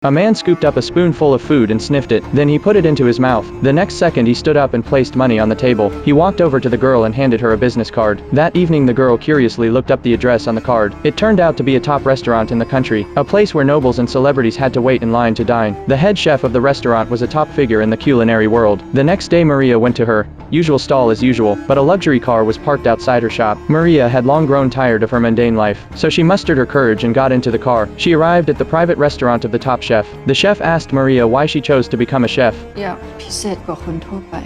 A man scooped up a spoonful of food and sniffed it, then he put it into his mouth. The next second he stood up and placed money on the table. He walked over to the girl and handed her a business card. That evening the girl curiously looked up the address on the card. It turned out to be a top restaurant in the country, a place where nobles and celebrities had to wait in line to dine. The head chef of the restaurant was a top figure in the culinary world. The next day Maria went to her usual stall as usual, but a luxury car was parked outside her shop. Maria had long grown tired of her mundane life, so she mustered her courage and got into the car. She arrived at the private restaurant of the top chef. The chef asked Maria why she chose to become a chef. อยากพิเศษกว่าคนทั่วไป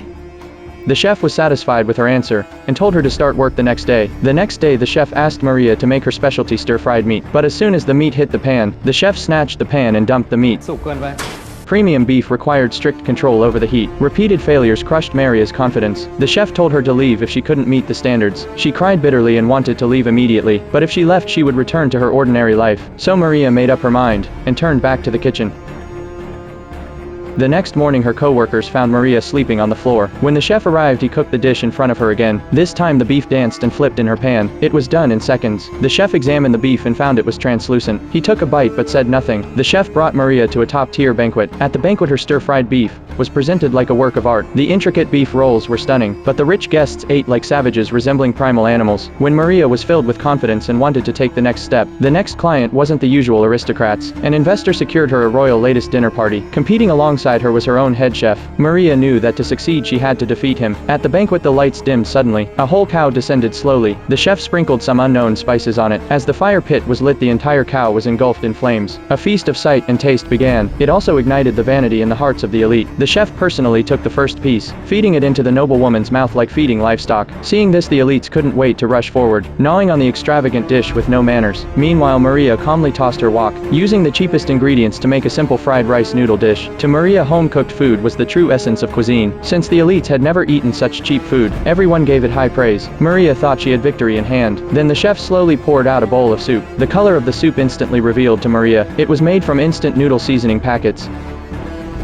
The chef was satisfied with her answer, and told her to start work the next day. The next day the chef asked Maria to make her specialty stir-fried meat, but as soon as the meat hit the pan, the chef snatched the pan and dumped the meat. สุกเกินไป Premium beef required strict control over the heat. Repeated failures crushed Maria's confidence. The chef told her to leave if she couldn't meet the standards. She cried bitterly and wanted to leave immediately, but if she left she would return to her ordinary life. So Maria made up her mind, and turned back to the kitchen. The next morning her co-workers found Maria sleeping on the floor. When the chef arrived he cooked the dish in front of her again. This time the beef danced and flipped in her pan. It was done in seconds. The chef examined the beef and found it was translucent. He took a bite but said nothing. The chef brought Maria to a top-tier banquet. At the banquet her stir-fried beef was presented like a work of art. The intricate beef rolls were stunning, but the rich guests ate like savages resembling primal animals. When Maria was filled with confidence and wanted to take the next step, the next client wasn't the usual aristocrats. An investor secured her a royal latest dinner party. Competing alongside her was her own head chef. Maria knew that to succeed she had to defeat him. At the banquet the lights dimmed suddenly. A whole cow descended slowly. The chef sprinkled some unknown spices on it. As the fire pit was lit the entire cow was engulfed in flames. A feast of sight and taste began. It also ignited the vanity in the hearts of the elite. The chef personally took the first piece, feeding it into the noblewoman's mouth like feeding livestock. Seeing this the elites couldn't wait to rush forward, gnawing on the extravagant dish with no manners. Meanwhile Maria calmly tossed her wok, using the cheapest ingredients to make a simple fried rice noodle dish. To Maria home-cooked food was the true essence of cuisine. Since the elites had never eaten such cheap food, everyone gave it high praise. Maria thought she had victory in hand. Then the chef slowly poured out a bowl of soup. The color of the soup instantly revealed to Maria. It was made from instant noodle seasoning packets.